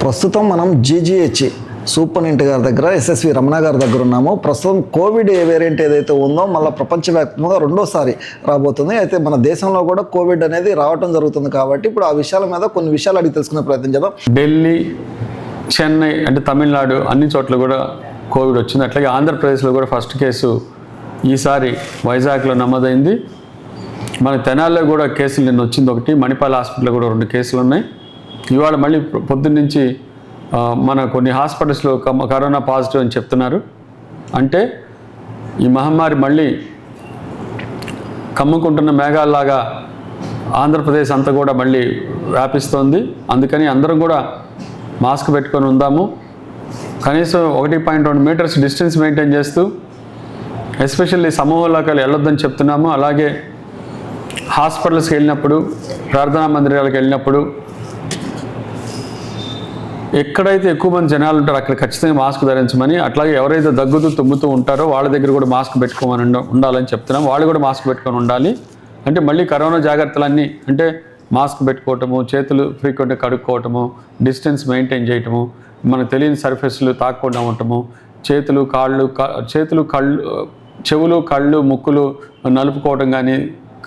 ప్రస్తుతం మనం GGH superintendent గారి దగ్గర ఎస్ఎస్వి రమణ గారి దగ్గర ఉన్నాము. ప్రస్తుతం కోవిడ్ వేరియంట్ ఏదైతే ఉందో మళ్ళీ ప్రపంచవ్యాప్తంగా రెండోసారి రాబోతుంది. అయితే మన దేశంలో కూడా కోవిడ్ అనేది రావటం జరుగుతుంది కాబట్టి ఇప్పుడు ఆ విషయాల మీద కొన్ని విషయాలు అడిగి తెలుసుకునే ప్రయత్నం చేద్దాం. ఢిల్లీ, చెన్నై అంటే తమిళనాడు అన్ని చోట్ల కూడా కోవిడ్ వచ్చింది. అట్లాగే ఆంధ్రప్రదేశ్లో కూడా ఫస్ట్ కేసు ఈసారి వైజాగ్లో నమోదైంది. మన తెనాల్లో కూడా కేసులు నిన్న వచ్చింది ఒకటి, మణిపాల్ హాస్పిటల్లో కూడా 2 కేసులు ఉన్నాయి. ఇవాళ మళ్ళీ పొద్దున్న నుంచి మన కొన్ని హాస్పిటల్స్లో కరోనా పాజిటివ్ అని చెప్తున్నారు. అంటే ఈ మహమ్మారి మళ్ళీ కమ్ముకుంటున్న మేఘాల్లాగా ఆంధ్రప్రదేశ్ అంతా కూడా మళ్ళీ వ్యాపిస్తోంది. అందుకని అందరం కూడా మాస్క్ పెట్టుకొని ఉందాము. కనీసం 1.2 మీటర్స్ డిస్టెన్స్ మెయింటైన్ చేస్తూ ఎస్పెషల్లీ సమూహాలకు వెళ్ళొద్దని చెప్తున్నాము. అలాగే హాస్పిటల్స్కి వెళ్ళినప్పుడు, ప్రార్థనా మందిరాలకు వెళ్ళినప్పుడు ఎక్కడైతే ఎక్కువ మంది జనాలు ఉంటారో అక్కడ ఖచ్చితంగా మాస్క్ ధరించమని, అట్లాగే ఎవరైతే దగ్గుతూ తుమ్ముతూ ఉంటారో వాళ్ళ దగ్గర కూడా మాస్క్ పెట్టుకోమని ఉండాలని చెప్తున్నాం. వాళ్ళు కూడా మాస్క్ పెట్టుకొని ఉండాలి. అంటే మళ్ళీ కరోనా జాగ్రత్తలన్నీ అంటే మాస్క్ పెట్టుకోవటము, చేతులు ఫ్రీక్వెంట్గా కడుక్కోవటము, డిస్టెన్స్ మెయింటైన్ చేయటము, మనకు తెలియని సర్ఫేస్లు తాకకుండా ఉండటము, చెవులు, కళ్ళు, ముక్కులు నలుపుకోవటం కానీ,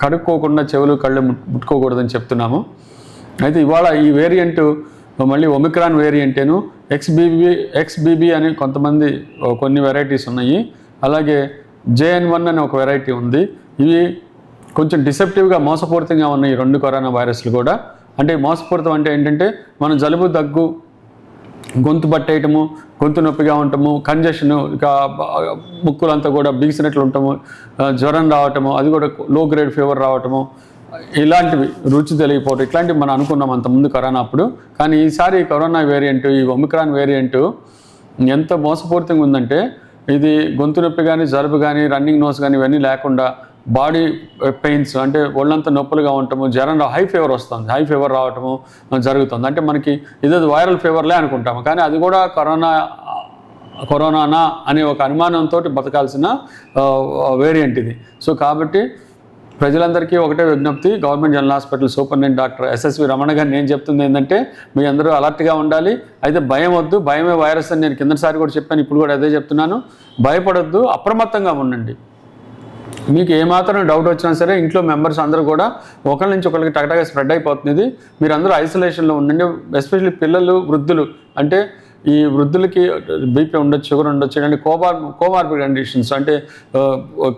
కడుక్కోకుండా చెవులు, కళ్ళు ముట్టుకోకూడదని చెప్తున్నాము. అయితే ఇవాళ ఈ వేరియంట్ మళ్ళీ ఒమిక్రాన్ వేరియంటేను ఎక్స్బీబీ అని కొన్ని వెరైటీస్ ఉన్నాయి. అలాగే JN1 అని ఒక వెరైటీ ఉంది. ఇవి కొంచెం డిసెప్టివ్గా మోసపూరితంగా ఉన్నాయి ఈ 2 కరోనా వైరస్లు కూడా. అంటే మోసపూరితం అంటే ఏంటంటే మనం జలుబు, దగ్గు, గొంతు పట్టేయటము, గొంతు నొప్పిగా ఉండటము, కంజెషను, ఇక ముక్కులంతా కూడా బిగిసినట్లు ఉండటము, జ్వరం రావటము, అది కూడా లో గ్రేడ్ ఫీవర్ రావటము, ఇలాంటివి రుచి తెలియకపోవటం, ఇట్లాంటివి మనం అనుకున్నాం అంతకుముందు కరోనా అప్పుడు. కానీ ఈసారి కరోనా వేరియంట్, ఈ ఒమిక్రాన్ వేరియంట్ ఎంత మోసపూరితంగా ఉందంటే ఇది గొంతు నొప్పి కానీ, జలుబు కానీ, రన్నింగ్ నోస్ కానీ ఇవన్నీ లేకుండా బాడీ పెయిన్స్ అంటే ఒళ్ళంతా నొప్పులుగా ఉండటము, జ్వరం హై ఫీవర్ వస్తుంది, హై ఫీవర్ రావటము జరుగుతుంది. అంటే మనకి ఇదే వైరల్ ఫీవర్లే అనుకుంటాము, కానీ అది కూడా కరోనానా అనే ఒక అనుమానంతో బతకాల్సిన వేరియంట్ ఇది. సో కాబట్టి ప్రజలందరికీ ఒకటే విజ్ఞప్తి, government general hospital superintendent doctor SSV Ramana గారు నేను చెప్తుంది ఏంటంటే మీ అందరూ అలర్ట్గా ఉండాలి. అయితే భయం వద్దు, భయమే వైరస్ అని నేను కిందసారి కూడా చెప్పాను, ఇప్పుడు కూడా అదే చెప్తున్నాను. భయపడొద్దు, అప్రమత్తంగా ఉండండి. మీకు ఏమాత్రం డౌట్ వచ్చినా సరే ఇంట్లో మెంబర్స్ అందరూ కూడా ఒకరి నుంచి ఒకరికి టకటగా స్ప్రెడ్ అయిపోతుంది. మీరు అందరూ ఐసోలేషన్లో ఉండండి. ఎస్పెషల్లీ పిల్లలు, వృద్ధులు, అంటే ఈ వృద్ధులకి బీపీ ఉండొచ్చు, షుగర్ ఉండొచ్చు, అంటే కోమార్బిడ్ కండిషన్స్ అంటే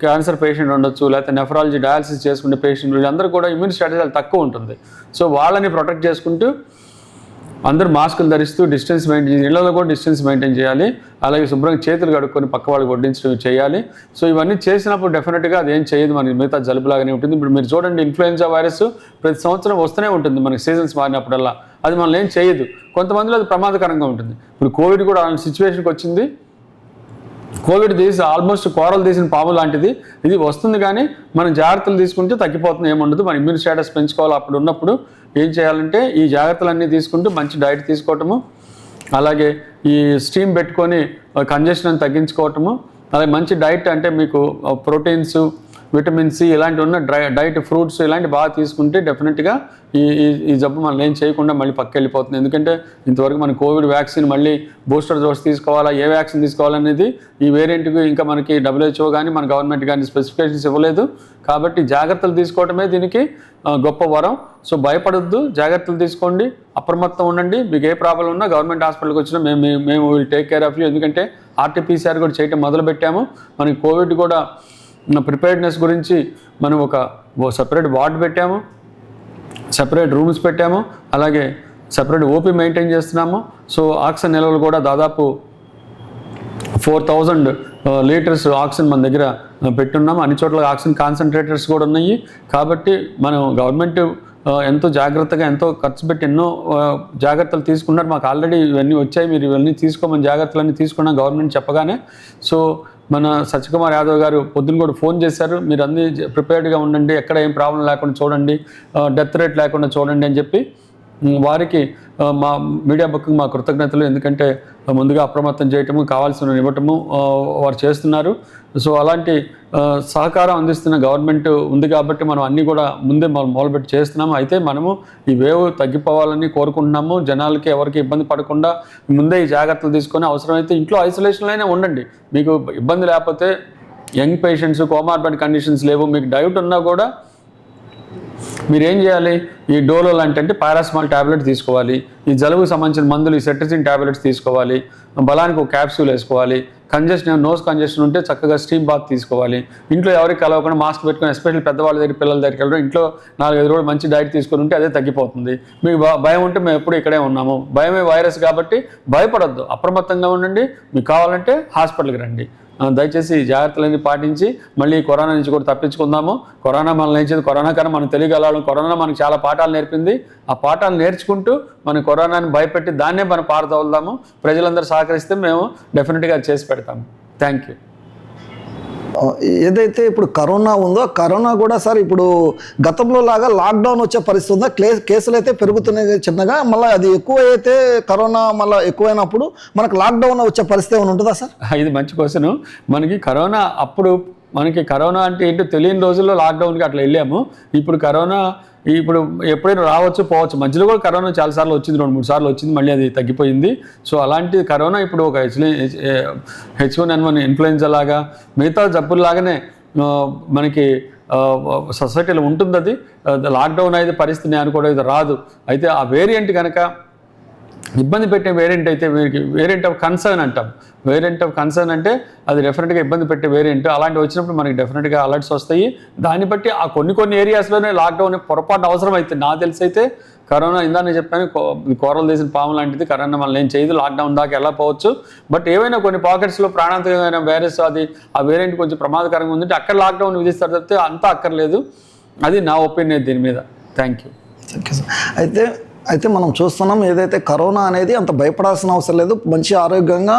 క్యాన్సర్ పేషెంట్ ఉండొచ్చు, లేకపోతే నెఫ్రాలజీ డయాలసిస్ చేసుకునే పేషెంట్, వీళ్ళందరూ కూడా ఇమ్యూన్ స్టేటస్ చాలా తక్కువ ఉంటుంది. సో వాళ్ళని ప్రొటెక్ట్ చేసుకుంటూ అందరూ మాస్కులు ధరిస్తూ డిస్టెన్స్ మెయింటైన్, ఇళ్లలో కూడా డిస్టెన్స్ మెయింటైన్ చేయాలి. అలాగే శుభ్రంగా చేతులు కడుక్కొని పక్క వాళ్ళకి వడ్డించడం చేయాలి. సో ఇవన్నీ చేసినప్పుడు డెఫినెట్గా అదేం చేయదు, మనకి మిగతా జలుబులాగానే ఉంటుంది. ఇప్పుడు మీరు చూడండి, ఇన్ఫ్లుయెన్జా వైరస్ ప్రతి సంవత్సరం వస్తూనే ఉంటుంది మనకి, సీజన్స్ మారినప్పుడల్లా. అది మనల్ని ఏం చేయదు, కొంతమందిలో అది ప్రమాదకరంగా ఉంటుంది. ఇప్పుడు కోవిడ్ కూడా అలాంటి సిచ్యువేషన్కి వచ్చింది. కోవిడ్ ఆల్మోస్ట్ కూరలు తీసిన పాము లాంటిది, ఇది వస్తుంది కానీ మనం జాగ్రత్తలు తీసుకుంటే తగ్గిపోతుంది, ఏముండదు. మన ఇమ్యూన్ స్టేటస్ పెంచుకోవాలి. అప్పుడు ఉన్నప్పుడు ఏం చేయాలంటే ఈ జాగ్రత్తలన్నీ తీసుకుంటూ మంచి డైట్ తీసుకోవటము, అలాగే ఈ స్టీమ్ పెట్టుకొని కంజెషన్ తగ్గించుకోవటము, అలాగే మంచి డైట్ అంటే మీకు ప్రోటీన్స్, విటమిన్ సి ఇలాంటివి ఉన్న డైట్, ఫ్రూట్స్ ఇలాంటివి బాగా తీసుకుంటే డెఫినెట్గా ఈ జబ్బు మనం ఏం చేయకుండా మళ్ళీ పక్క వెళ్ళిపోతుంది. ఎందుకంటే ఇంతవరకు మన కోవిడ్ వ్యాక్సిన్ మళ్ళీ బూస్టర్ డోస్ తీసుకోవాలా, ఏ వ్యాక్సిన్ తీసుకోవాలనేది ఈ వేరియంట్కి ఇంకా మనకి WHO కానీ మన గవర్నమెంట్ కానీ స్పెసిఫికేషన్స్ ఇవ్వలేదు. కాబట్టి జాగ్రత్తలు తీసుకోవటమే దీనికి గొప్ప వరం. సో భయపడొద్దు, జాగ్రత్తలు తీసుకోండి, అప్రమత్తం ఉండండి. మీకు ఏ ప్రాబ్లం ఉన్నా గవర్నమెంట్ హాస్పిటల్కి వచ్చినా మేము will take care of you. ఎందుకంటే RT-PCR కూడా చేయటం మొదలుపెట్టాము. మనకి కోవిడ్ కూడా ప్రిపేర్డ్నెస్ గురించి మనం ఒక సపరేట్ వార్డ్ పెట్టాము, సపరేట్ రూమ్స్ పెట్టాము, అలాగే సపరేట్ ఓపీ మెయింటైన్ చేస్తున్నాము. సో ఆక్సిజన్ నిల్వలు కూడా దాదాపు 4000 లీటర్స్ ఆక్సిజన్ మన దగ్గర పెట్టున్నాము. అన్ని చోట్ల ఆక్సిజన్ కాన్సన్ట్రేటర్స్ కూడా ఉన్నాయి. కాబట్టి మనం గవర్నమెంట్ ఎంతో జాగ్రత్తగా, ఎంతో ఖర్చు పెట్టి ఎన్నో జాగ్రత్తలు తీసుకున్నారు. మాకు ఆల్రెడీ ఇవన్నీ వచ్చాయి, మీరు ఇవన్నీ తీసుకోమని జాగ్రత్తలన్నీ తీసుకున్నాం గవర్నమెంట్ చెప్పగానే. సో మన సత్యకుమార్ యాదవ్ గారు పొద్దున్న కూడా ఫోన్ చేశారు, మీరు అన్నీ ప్రిపేర్డ్గా ఉండండి, ఎక్కడ ఏం ప్రాబ్లం లేకుండా చూడండి, డెత్ రేట్ లేకుండా చూడండి అని చెప్పి. వారికి మా మీడియా బుక్కి మా కృతజ్ఞతలు. ఎందుకంటే ముందుగా అప్రమత్తం చేయటము, కావాల్సిన ఇవ్వటము వారు చేస్తున్నారు. సో అలాంటి సహకారం అందిస్తున్న గవర్నమెంట్ ఉంది కాబట్టి మనం అన్నీ కూడా ముందే మొదలుపెట్టి చేస్తున్నాము. అయితే మనము ఈ వేవ్ తగ్గిపోవాలని కోరుకుంటున్నాము. జనాలకి ఎవరికి ఇబ్బంది పడకుండా ముందే ఈ జాగ్రత్తలు తీసుకొని అవసరమైతే ఇంట్లో ఐసోలేషన్లోనే ఉండండి. మీకు ఇబ్బంది లేకపోతే యంగ్ పేషెంట్స్, కోమార్బిడ్ కండిషన్స్ లేవు, మీకు డౌట్ ఉన్నా కూడా మీరు ఏం చేయాలి, ఈ డోలో లాంటి పారాసిటమాల్ ట్యాబ్లెట్ తీసుకోవాలి, ఈ జలుబుకు సంబంధించిన మందులు ఈ సెట్రిజిన్ ట్యాబ్లెట్స్ తీసుకోవాలి, బలానికి ఒక క్యాప్సూల్ వేసుకోవాలి, కంజెషన్ నోస్ కంజెషన్ ఉంటే చక్కగా స్టీమ్ బాత్ తీసుకోవాలి. ఇంట్లో ఎవరికి కలవకుండా మాస్క్ పెట్టుకొని, ఎస్పెషల్లీ పెద్దవాళ్ళ దగ్గర పిల్లల దగ్గరికి వెళ్ళడం, ఇంట్లో 4-5 రోజులు మంచి డైట్ తీసుకొని ఉంటే అదే తగ్గిపోతుంది. మీకు భయం ఉంటే మేము ఎప్పుడు ఇక్కడే ఉన్నాము, భయమే వైరస్ కాబట్టి భయపడొద్దు, అప్రమత్తంగా ఉండండి. మీకు కావాలంటే హాస్పిటల్కి రండి. దయచేసి ఈ జాగ్రత్తలన్నీ పాటించి మళ్ళీ కరోనా నుంచి కూడా తప్పించుకుందాము. కరోనా మనల్ని నేర్చేది, కరోనా కన్నా మనం తెలియగలం. కరోనా మనకు చాలా పాఠాలు నేర్పింది. ఆ పాఠాలు నేర్చుకుంటూ మన కరోనాని భయపెట్టి దాన్నే మనం పారదోలుదాము. ప్రజలందరూ సహకరిస్తే మేము డెఫినెట్గా చేసి పెడతాము. Thank you. ఏదైతే ఇప్పుడు కరోనా ఉందో, కరోనా కూడా సార్ ఇప్పుడు గతంలో లాగా లాక్డౌన్ వచ్చే పరిస్థితి ఉందా? కేసులు అయితే పెరుగుతున్నాయి చిన్నగా, మళ్ళీ అది ఎక్కువ అయితే కరోనా మళ్ళీ ఎక్కువైనప్పుడు మనకు లాక్డౌన్ వచ్చే పరిస్థితి ఏమైనా ఉంటుందా సార్? ఇది మంచి క్వశ్చన్. మనకి కరోనా అంటే ఏంటో తెలియని రోజుల్లో లాక్డౌన్కి అట్లా వెళ్ళాము. ఇప్పుడు కరోనా ఎప్పుడైనా రావచ్చు పోవచ్చు. మధ్యలో కూడా కరోనా చాలాసార్లు వచ్చింది, 2-3 సార్లు వచ్చింది, మళ్ళీ అది తగ్గిపోయింది. సో అలాంటి కరోనా ఇప్పుడు ఒక H1N1 ఇన్ఫ్లుయెంజా లాగా మిగతా జబ్బుల్లాగానే మనకి సొసైటీలో ఉంటుంది. అది లాక్డౌన్ అయితే పరిస్థితి నేను కూడా ఇది రాదు. అయితే ఆ వేరియంట్ కనుక ఇబ్బంది పెట్టే వేరియంట్ అయితే వేరియంట్ ఆఫ్ కన్సర్న్ అంటాం. వేరియంట్ ఆఫ్ కన్సర్న్ అంటే అది డెఫినెట్గా ఇబ్బంది పెట్టే వేరియంట్. అలాంటివి వచ్చినప్పుడు మనకి డెఫినెట్గా అలర్ట్స్ వస్తాయి. దాన్ని బట్టి ఆ కొన్ని ఏరియాస్లోనే లాక్డౌన్ పొరపాటు అవసరం అయితే, నాకు తెలిసి అయితే కరోనా నేను చెప్పాను, కూరలు తీసిన పాము లాంటిది. కరోనా మనల్ని ఏం చేయదు, లాక్డౌన్ దాకా వెళ్ళకపోవచ్చు. బట్ ఏవైనా కొన్ని పాకెట్స్లో ప్రాణాంతకమైన వైరస్, ఆ వేరియంట్ కొంచెం ప్రమాదకరంగా ఉందంటే అక్కడ లాక్డౌన్ విధిస్తారు తప్పితే అంతా అక్కర్లేదు. అది నా ఒపీనియన్ దీని మీద. Thank you. అయితే మనం చూస్తున్నాం, ఏదైతే కరోనా అనేది అంత భయపడాల్సిన అవసరం లేదు. మంచి ఆరోగ్యంగా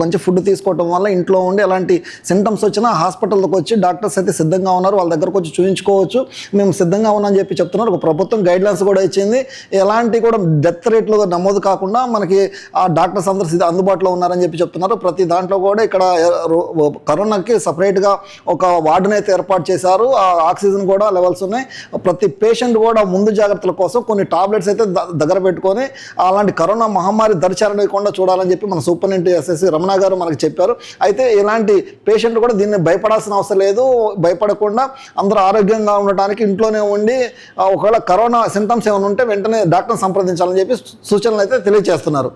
మంచి ఫుడ్ తీసుకోవడం వల్ల ఇంట్లో ఉండి ఎలాంటి సింటమ్స్ వచ్చినా హాస్పిటల్కి వచ్చి డాక్టర్స్ అయితే సిద్ధంగా ఉన్నారు, వాళ్ళ దగ్గరకు వచ్చి చూపించుకోవచ్చు. మేము సిద్ధంగా ఉన్నామని చెప్పి చెప్తున్నారు. ఒక ప్రభుత్వం గైడ్లైన్స్ కూడా ఇచ్చింది. ఎలాంటి కూడా డెత్ రేట్లు నమోదు కాకుండా మనకి ఆ డాక్టర్స్ అందరూ అందుబాటులో ఉన్నారని చెప్పి చెప్తున్నారు. ప్రతి దాంట్లో కూడా ఇక్కడ కరోనాకి సపరేట్గా ఒక వార్డును అయితే ఏర్పాటు చేశారు. ఆ ఆక్సిజన్ కూడా లెవెల్స్ ఉన్నాయి. ప్రతి పేషెంట్ కూడా ముందు జాగ్రత్తల కోసం కొన్ని టాబ్లెట్స్ అయితే దగ్గర పెట్టుకొని అలాంటి కరోనా మహమ్మారి దరిచేరకుండా చూడాలని చెప్పి మన సూపరింటెండెంట్ ఎస్ఎస్వి రమణ గారు మనకు చెప్పారు. అయితే ఇలాంటి పేషెంట్ కూడా దీన్ని భయపడాల్సిన అవసరం లేదు. భయపడకుండా అందరూ ఆరోగ్యంగా ఉండటానికి ఇంట్లోనే ఉండి ఒకవేళ కరోనా సింటమ్స్ ఏమైనా ఉంటే వెంటనే డాక్టర్ని సంప్రదించాలని చెప్పి సూచనలు అయితే తెలియజేస్తున్నారు.